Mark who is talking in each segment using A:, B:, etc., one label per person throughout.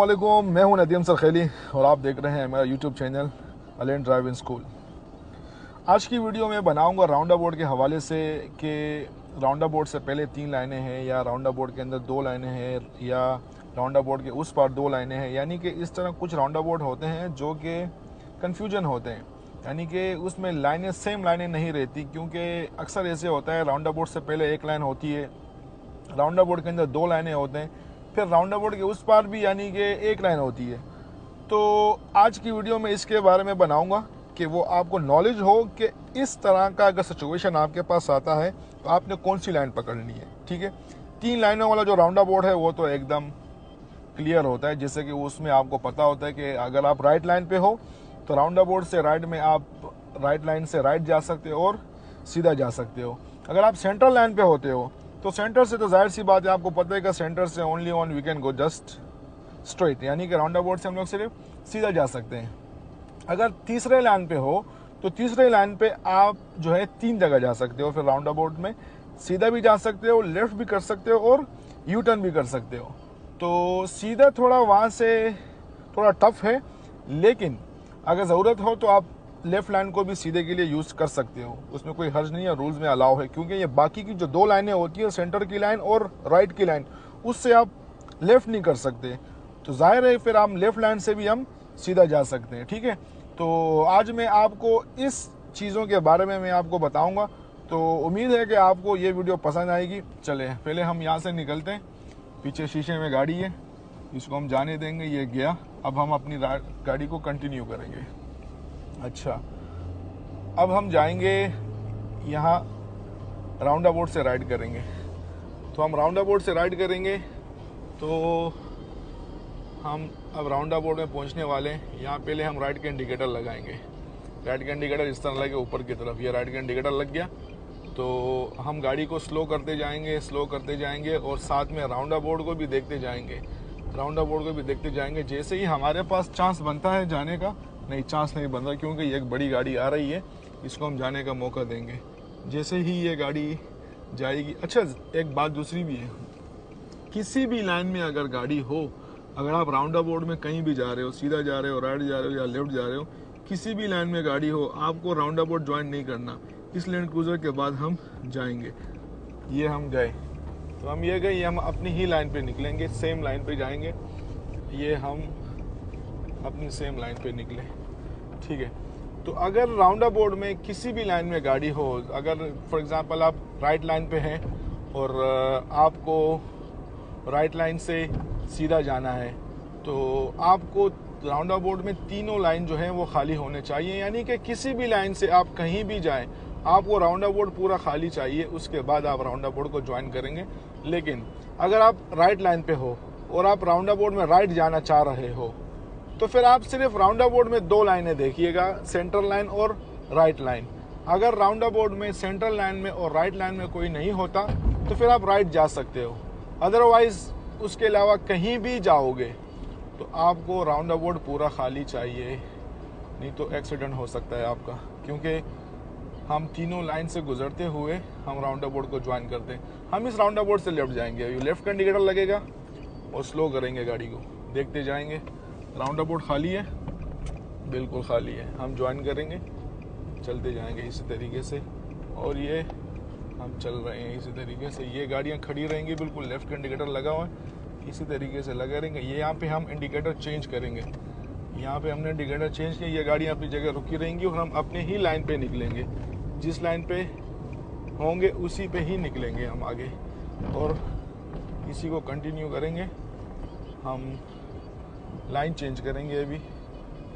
A: अस्सलामुअलैकुम, मैं हूं नदीम सरखेली और आप देख रहे हैं मेरा यूट्यूब चैनल अलेन ड्राइविंग स्कूल। आज की वीडियो में बनाऊंगा राउंड अबाउट के हवाले से कि राउंड अबाउट से पहले 3 लाइनें हैं या राउंड अबाउट के अंदर 2 लाइनें हैं या राउंड अबाउट के उस पार 2 लाइनें हैं। यानी कि इस तरह कुछ राउंड अबाउट होते हैं जो कि कन्फ्यूजन होते हैं, यानी कि उसमें लाइनें सेम लाइनें नहीं रहती, क्योंकि अक्सर ऐसे होता है राउंड अबाउट से पहले 1 लाइन होती है, राउंड अबाउट के अंदर 2 लाइनें होते हैं, फिर राउंड अबाउट के उस पार भी यानी कि 1 लाइन होती है। तो आज की वीडियो में इसके बारे में बनाऊंगा कि वो आपको नॉलेज हो कि इस तरह का अगर सिचुएशन आपके पास आता है तो आपने कौन सी लाइन पकड़नी है। ठीक है, 3 लाइनों वाला जो राउंड अबाउट है वो तो एकदम क्लियर होता है, जैसे कि उसमें आपको पता होता है कि अगर आप राइट लाइन पे हो तो राउंड अबाउट से राइट में आप राइट लाइन से राइट जा सकते हो और सीधा जा सकते हो। अगर आप सेंट्रल लाइन पे होते हो तो सेंटर से तो जाहिर सी बात है, आपको पता है कि सेंटर से only on we can go just straight, यानी कि राउंड अबाउट से हम लोग सिर्फ सीधा जा सकते हैं। अगर तीसरे लाइन पे हो तो तीसरे लाइन पे आप जो है 3 जगह जा सकते हो, फिर राउंड अबाउट में सीधा भी जा सकते हो, लेफ्ट भी कर सकते हो और यू टर्न भी कर सकते हो। तो सीधा थोड़ा वहाँ से थोड़ा टफ है, लेकिन अगर ज़रूरत हो तो आप लेफ्ट लाइन को भी सीधे के लिए यूज़ कर सकते हो, उसमें कोई हर्ज नहीं है, रूल्स में अलाउ है। क्योंकि ये बाकी की जो 2 लाइनें होती है, सेंटर की लाइन और राइट की लाइन, उससे आप लेफ्ट नहीं कर सकते, तो जाहिर है फिर हम लेफ्ट लाइन से भी हम सीधा जा सकते हैं। ठीक है, तो आज मैं आपको इस चीज़ों के बारे में मैं आपको बताऊंगा, तो उम्मीद है कि आपको ये वीडियो पसंद आएगी। चले पहले हम यहाँ से निकलते हैं। पीछे शीशे में गाड़ी है, इसको हम जाने देंगे, ये गया। अब हम अपनी गाड़ी को कंटिन्यू करेंगे। अच्छा, अब हम जाएंगे यहाँ राउंड अबाउट से राइड करेंगे। तो हम राउंड अबाउट से राइड करेंगे तो हम अब राउंड अबाउट में पहुँचने वाले हैं। यहाँ पहले हम राइट का इंडिकेटर लगाएंगे। राइट का इंडिकेटर इस तरह लगे ऊपर की तरफ, ये राइट का इंडिकेटर लग गया। तो हम गाड़ी को स्लो करते जाएंगे और साथ में राउंड अबाउट को भी देखते जाएंगे। जैसे ही हमारे पास चांस बनता है जाने का, नहीं चांस नहीं बन रहा क्योंकि ये एक बड़ी गाड़ी आ रही है, इसको हम जाने का मौका देंगे जैसे ही ये गाड़ी जाएगी। अच्छा, एक बात दूसरी भी है, किसी भी लाइन में अगर गाड़ी हो, अगर आप राउंड अबाउट में कहीं भी जा रहे हो, सीधा जा रहे हो, राइट जा रहे हो या लेफ्ट जा रहे हो, किसी भी लाइन में गाड़ी हो, आपको राउंड अबाउट ज्वाइन नहीं करना। इस लैंड क्रूजर के बाद हम जाएंगे। ये हम गए, तो हम ये गए, ये हम अपनी ही लाइन पे निकलेंगे, सेम लाइन पे जाएंगे। ये हम अपनी सेम लाइन पे निकले। ठीक है, तो अगर राउंड अबाउट में किसी भी लाइन में गाड़ी हो, अगर फॉर एग्जांपल आप राइट लाइन पे हैं और आपको राइट लाइन से सीधा जाना है, तो आपको राउंड अबाउट में तीनों लाइन जो है वो खाली होने चाहिए। यानी कि किसी भी लाइन से आप कहीं भी जाएं, आपको राउंड अबाउट पूरा खाली चाहिए, उसके बाद आप राउंड अबाउट को ज्वाइन करेंगे। लेकिन अगर आप राइट लाइन पे हो और आप राउंड अबाउट में राइट जाना चाह रहे हो, तो फिर आप सिर्फ राउंड अबाउट में 2 लाइनें देखिएगा, सेंट्रल लाइन और राइट लाइन। अगर राउंड अबाउट में सेंट्रल लाइन में और राइट लाइन में कोई नहीं होता तो फिर आप राइट जा सकते हो। अदरवाइज उसके अलावा कहीं भी जाओगे तो आपको राउंड अबाउट पूरा खाली चाहिए, नहीं तो एक्सीडेंट हो सकता है आपका। क्योंकि हम तीनों लाइन से गुजरते हुए हम राउंड अबाउट को ज्वाइन करते हैं। हम इस राउंड अबाउट से लेफ्ट जाएंगे, लेफ्ट का इंडिकेटर लगेगा और स्लो करेंगे गाड़ी को, देखते जाएंगे। राउंड अबाउट खाली है, बिल्कुल खाली है, हम ज्वाइन करेंगे, चलते जाएंगे इसी तरीके से। और ये हम चल रहे हैं इसी तरीके से, ये गाड़ियाँ खड़ी रहेंगी, बिल्कुल लेफ्ट का इंडिकेटर लगा हुआ है, इसी तरीके से लगे रहेंगे। ये यहाँ पे हम इंडिकेटर चेंज करेंगे, यहाँ पे हमने इंडिकेटर चेंज किया, ये गाड़ियाँ अपनी जगह रुकी रहेंगी और हम अपने ही लाइन पे निकलेंगे। जिस लाइन पे होंगे उसी पे ही निकलेंगे हम आगे और इसी को कंटिन्यू करेंगे। हम लाइन चेंज करेंगे अभी।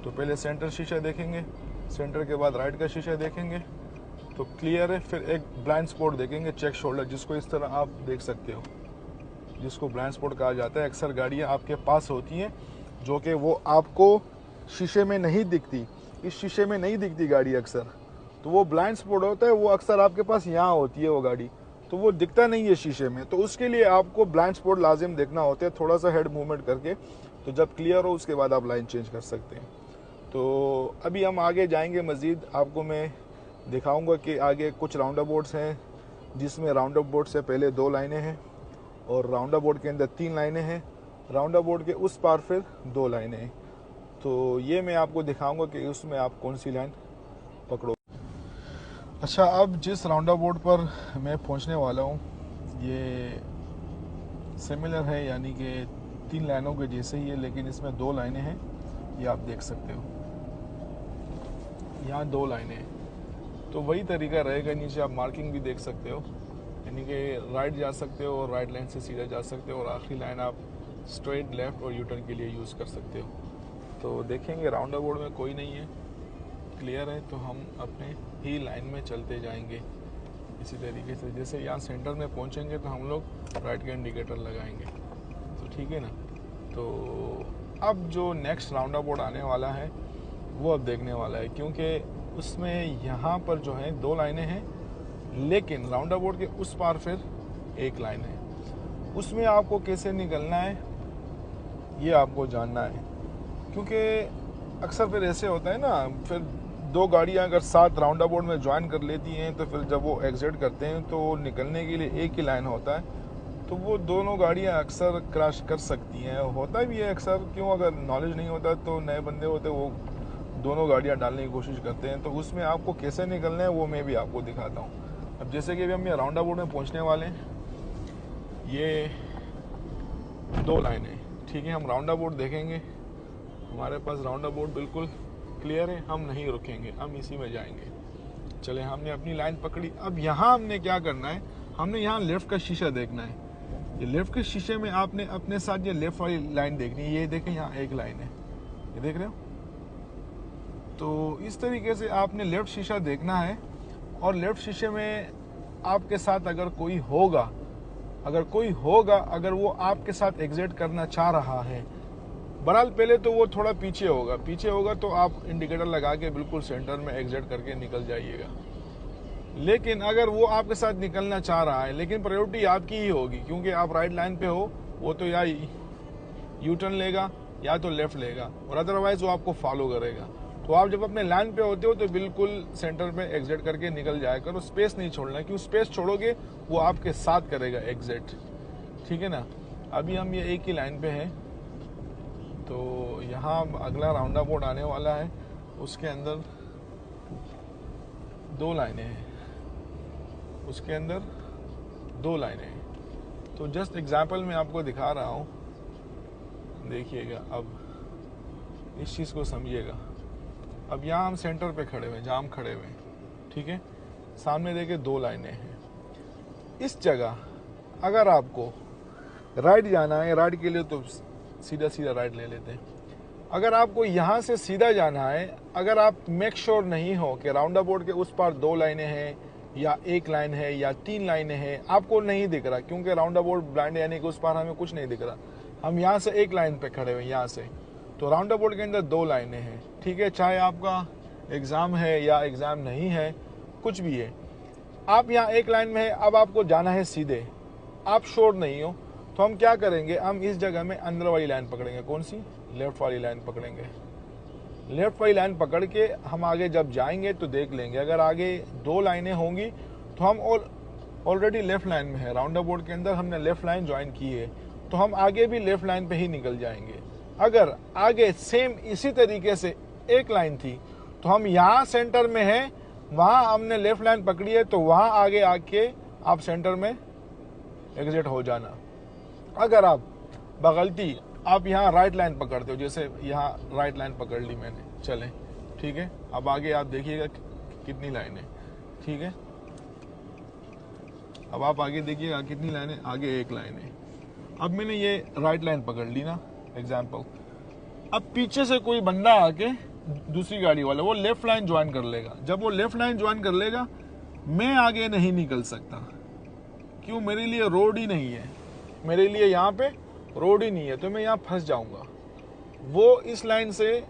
A: तो पहले सेंटर शीशा देखेंगे, सेंटर के बाद राइट का शीशा देखेंगे तो क्लियर है। फिर एक ब्लाइंड स्पॉट देखेंगे, चेक शोल्डर, जिसको इस तरह आप देख सकते हो, जिसको ब्लाइंड स्पॉट कहा जाता है। अक्सर गाड़ियाँ आपके पास होती हैं जो कि वो आपको शीशे में नहीं दिखती, इस शीशे में नहीं दिखती गाड़ी अक्सर, तो वो ब्लाइंड स्पॉट होता है, वो अक्सर आपके पास यहाँ होती है वो गाड़ी, तो वो दिखता नहीं है शीशे में। तो उसके लिए आपको ब्लाइंड स्पॉट लाजिम देखना होता है, थोड़ा सा हेड मूवमेंट करके। तो जब क्लियर हो उसके बाद आप लाइन चेंज कर सकते हैं। तो अभी हम आगे जाएंगे, मज़ीद आपको मैं दिखाऊंगा कि आगे कुछ राउंड अबाउट्स हैं जिसमें राउंड अबाउट से पहले 2 लाइनें हैं और राउंड अबाउट के अंदर 3 लाइनें हैं। राउंड अबाउट के उस पार फिर 2 लाइनें हैं। तो ये मैं आपको दिखाऊंगा कि उसमें आप कौन सी लाइन पकड़ो। अच्छा, अब जिस राउंड अबाउट पर मैं पहुंचने वाला हूं ये सिमिलर है, यानी कि 3 लाइनों के जैसे ही है, लेकिन इसमें 2 लाइनें हैं। ये आप देख सकते हो, यहाँ 2 लाइनें हैं। तो वही तरीका रहेगा, नीचे आप मार्किंग भी देख सकते हो, यानी कि राइट जा सकते हो और राइट लाइन से सीधा जा सकते हो, और आखिरी लाइन आप स्ट्रेट लेफ्ट और यूटर्न के लिए यूज़ कर सकते हो। तो देखेंगे राउंड अबाउट में कोई नहीं है, क्लियर है, तो हम अपने ही लाइन में चलते जाएंगे इसी तरीके से। जैसे यहाँ सेंटर में पहुँचेंगे तो हम लोग राइट का इंडिकेटर लगाएंगे, तो ठीक है ना। तो अब जो नेक्स्ट राउंड अबाउट आने वाला है वो अब देखने वाला है, क्योंकि उसमें यहाँ पर जो है 2 लाइनें हैं, लेकिन राउंड अबाउट के उस पार फिर 1 लाइन है। उसमें आपको कैसे निकलना है ये आपको जानना है, क्योंकि अक्सर फिर ऐसे होता है ना, फिर 2 गाड़ियाँ अगर साथ राउंड अबाउट में ज्वाइन कर लेती हैं तो फिर जब वो एग्जिट करते हैं तो निकलने के लिए एक ही लाइन होता है, तो वो दोनों गाड़ियाँ अक्सर क्रैश कर सकती हैं। होता भी है अक्सर, क्यों, अगर नॉलेज नहीं होता तो नए बंदे होते वो दोनों गाड़ियाँ डालने की कोशिश करते हैं। तो उसमें आपको कैसे निकलना है वो मैं भी आपको दिखाता हूँ। अब जैसे कि अभी हम ये राउंड अबाउट में पहुँचने वाले हैं, ये 2 लाइनें, ठीक है। हम राउंड अबाउट देखेंगे, हमारे पास राउंड अबाउट बिल्कुल क्लियर है, हम नहीं रुकेंगे, हम इसी में जाएंगे। चले, हमने अपनी लाइन पकड़ी। अब यहाँ हमने क्या करना है, हमने यहाँ लेफ्ट का शीशा देखना है। ये लेफ्ट के शीशे में आपने अपने साथ ये लेफ्ट वाली लाइन देखनी है। ये देखें, यहाँ 1 लाइन है, ये देख रहे हो। तो इस तरीके से आपने लेफ्ट शीशा देखना है, और लेफ्ट शीशे में आपके साथ अगर कोई होगा, अगर वो आपके साथ एग्जिट करना चाह रहा है, बहरहाल पहले तो वो थोड़ा पीछे होगा तो आप इंडिकेटर लगा के बिल्कुल सेंटर में एग्जिट करके निकल जाइएगा। लेकिन अगर वो आपके साथ निकलना चाह रहा है, लेकिन प्रायोरिटी आपकी ही होगी, क्योंकि आप राइट लाइन पे हो, वो तो या यू टर्न लेगा या तो लेफ्ट लेगा, और अदरवाइज वो आपको फॉलो करेगा। तो आप जब अपने लाइन पे होते हो तो बिल्कुल सेंटर में एग्जिट करके निकल जाया करो, स्पेस नहीं छोड़ना, क्यों स्पेस छोड़ोगे वो आपके साथ करेगा एग्जिट, ठीक है ना। अभी हम ये एक ही लाइन पे हैं, तो यहाँ अगला राउंड अबाउट आने वाला है, उसके अंदर 2 लाइनें हैं, तो जस्ट एग्जाम्पल मैं आपको दिखा रहा हूँ, देखिएगा। अब इस चीज़ को समझिएगा। अब यहाँ हम सेंटर पे खड़े हुए हैं, जहाँ हम खड़े हुए हैं, ठीक है। सामने देखिए 2 लाइनें हैं। इस जगह अगर आपको राइट जाना है, राइट के लिए तो सीधा राइट ले लेते हैं। अगर आपको यहाँ से सीधा जाना है, अगर आप मेक श्योर नहीं हो कि राउंड अबाउट के उस पार 2 लाइनें हैं या 1 लाइन है या 3 लाइनें हैं, आपको नहीं दिख रहा, क्योंकि राउंड अबाउट ब्लाइंड यानी कि उस पार हमें कुछ नहीं दिख रहा। हम यहाँ से 1 लाइन पे खड़े हुए हैं, यहाँ से, तो राउंड अबाउट के अंदर 2 लाइनें हैं, ठीक है। चाहे आपका एग्ज़ाम है या एग्ज़ाम नहीं है, कुछ भी है, आप यहाँ 1 लाइन में है। अब आपको जाना है सीधे, आप श्योर नहीं हो, तो हम क्या करेंगे, हम इस जगह में अंदर वाली लाइन पकड़ेंगे। कौन सी? लेफ्ट वाली लाइन पकड़ेंगे। लेफ्ट वाली लाइन पकड़ के हम आगे जब जाएंगे तो देख लेंगे, अगर आगे 2 लाइनें होंगी तो हम ऑलरेडी लेफ्ट लाइन में है, राउंड अबाउट के अंदर हमने लेफ्ट लाइन ज्वाइन की है, तो हम आगे भी लेफ्ट लाइन पे ही निकल जाएंगे। अगर आगे सेम इसी तरीके से 1 लाइन थी, तो हम यहाँ सेंटर में हैं, वहाँ हमने लेफ्ट लाइन पकड़ी है, तो वहाँ आगे आके आप सेंटर में एग्जिट हो जाना। अगर आप बगलती आप यहाँ राइट लाइन पकड़ते हो, जैसे यहाँ राइट लाइन पकड़ ली मैंने, चलें, ठीक है। अब आगे आप देखिएगा कितनी लाइनें, ठीक है। अब आप आगे देखिएगा कितनी लाइनें, आगे 1 लाइन है। अब मैंने ये राइट लाइन पकड़ ली ना, एग्जाम्पल। अब पीछे से कोई बंदा आके, दूसरी गाड़ी वाला, वो लेफ्ट लाइन ज्वाइन कर लेगा। जब वो लेफ्ट लाइन ज्वाइन कर लेगा, मैं आगे नहीं निकल सकता, क्यों, मेरे लिए रोड ही नहीं है, मेरे लिए यहाँ पे रोड ही नहीं है, तो मैं यहाँ फंस जाऊंगा। वो इस लाइन से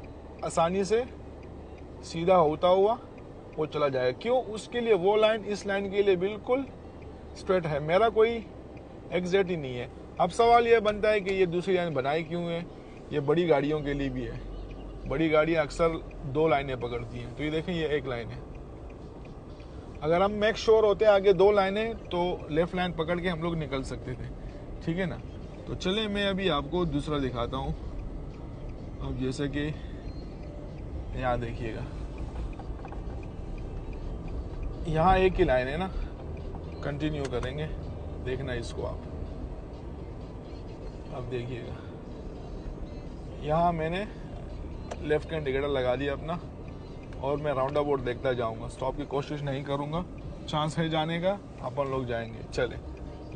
A: आसानी से सीधा होता हुआ वो चला जाएगा, क्यों, उसके लिए वो लाइन इस लाइन के लिए बिल्कुल स्ट्रेट है, मेरा कोई एग्जिट ही नहीं है। अब सवाल ये बनता है कि ये दूसरी लाइन बनाई क्यों है। ये बड़ी गाड़ियों के लिए भी है, बड़ी गाड़ियाँ अक्सर 2 लाइनें पकड़ती हैं, तो ये देखें ये 1 लाइन है। अगर हम मेक श्योर होते आगे 2 लाइनें, तो लेफ्ट लाइन पकड़ के हम लोग निकल सकते थे, ठीक है ना। तो चले मैं अभी आपको दूसरा दिखाता हूँ। अब जैसे कि यहाँ देखिएगा, यहाँ एक ही लाइन है ना, कंटिन्यू करेंगे, देखना इसको आप। अब देखिएगा, यहाँ मैंने लेफ्ट का इंडिकेटर लगा दिया अपना, और मैं राउंड अबाउट देखता जाऊंगा, स्टॉप की कोशिश नहीं करूंगा। चांस है जाने का, अपन लोग जाएंगे। चले,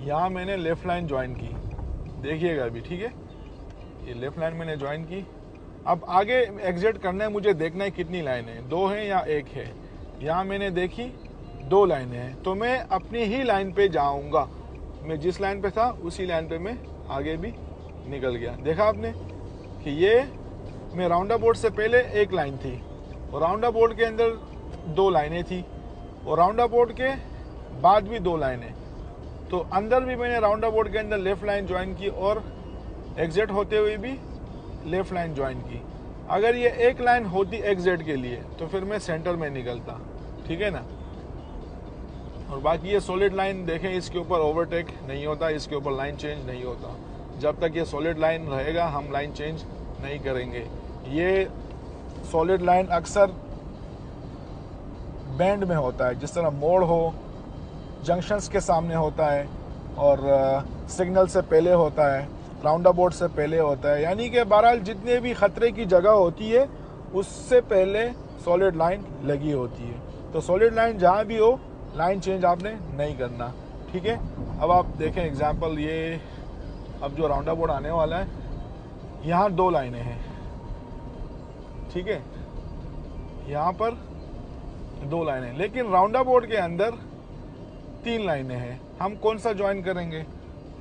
A: यहाँ मैंने लेफ्ट लाइन ज्वाइन की, देखिएगा अभी, ठीक है। ये लेफ्ट लाइन मैंने ज्वाइन की। अब आगे एग्जिट करना है, मुझे देखना है कितनी लाइन है, 2 है या 1 है। यहाँ मैंने देखी 2 लाइनें हैं, तो मैं अपनी ही लाइन पे जाऊंगा। मैं जिस लाइन पे था उसी लाइन पे मैं आगे भी निकल गया। देखा आपने कि ये मैं राउंड अबाउट से पहले एक लाइन थी, और राउंड अबाउट के अंदर 2 लाइनें थी, और राउंड अबाउट के बाद भी 2 लाइनें। तो अंदर भी मैंने राउंड अबाउट के अंदर लेफ्ट लाइन ज्वाइन की, और एग्जिट होते हुए भी लेफ्ट लाइन ज्वाइन की। अगर ये एक लाइन होती एग्जिट के लिए तो फिर मैं सेंटर में निकलता, ठीक है ना। और बाकी ये सॉलिड लाइन देखें, इसके ऊपर ओवरटेक नहीं होता, इसके ऊपर लाइन चेंज नहीं होता। जब तक ये सॉलिड लाइन रहेगा हम लाइन चेंज नहीं करेंगे। ये सॉलिड लाइन अक्सर बैंड में होता है, जिस तरह मोड़ हो, जंक्शंस के सामने होता है, और सिग्नल से पहले होता है, राउंड अबाउट से पहले होता है। यानी कि बहरहाल जितने भी खतरे की जगह होती है उससे पहले सॉलिड लाइन लगी होती है। तो सॉलिड लाइन जहाँ भी हो, लाइन चेंज आपने नहीं करना, ठीक है। अब आप देखें एग्जांपल, ये अब जो राउंड अबाउट आने वाला है, यहाँ 2 लाइनें हैं, ठीक है। यहाँ पर 2 लाइनें, लेकिन राउंड अबाउट के अंदर 3 लाइनें हैं। हम कौन सा ज्वाइन करेंगे?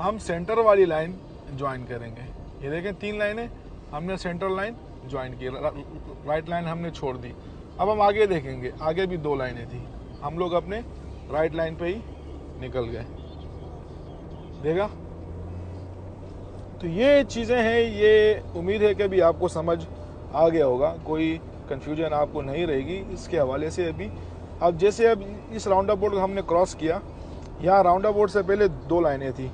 A: हम सेंटर वाली लाइन ज्वाइन करेंगे। ये देखें 3 लाइनें, हमने सेंटर लाइन ज्वाइन की, राइट लाइन हमने छोड़ दी। अब हम आगे देखेंगे, आगे भी 2 लाइनें थी, हम लोग अपने राइट लाइन पे ही निकल गए। देखा? तो ये चीज़ें हैं, ये उम्मीद है कि अभी आपको समझ आ गया होगा, कोई कन्फ्यूजन आपको नहीं रहेगी इसके हवाले से। अभी अब जैसे अब इस राउंड अबाउट को हमने क्रॉस किया, यहाँ राउंड अबाउट से पहले 2 लाइनें थी,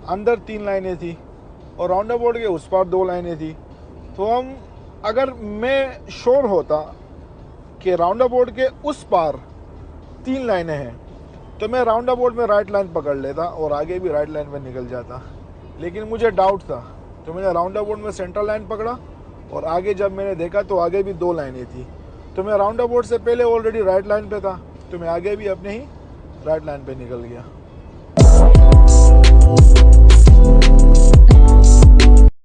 A: अंदर 3 लाइनें थी, और राउंड अबाउट के उस पार 2 लाइनें थी। तो हम, अगर मैं श्योर होता कि राउंड अबाउट के उस पार 3 लाइनें हैं, तो मैं राउंड अबाउट में राइट लाइन पकड़ लेता और आगे भी राइट लाइन में निकल जाता। लेकिन मुझे डाउट था, तो मैंने राउंड अबाउट में सेंट्रल लाइन पकड़ा, और आगे जब मैंने देखा तो आगे भी 2 लाइनें थी। तो मैं राउंड अबाउट से पहले ऑलरेडी राइट लाइन पे था, तो मैं आगे भी अपने ही राइट लाइन पे निकल गया।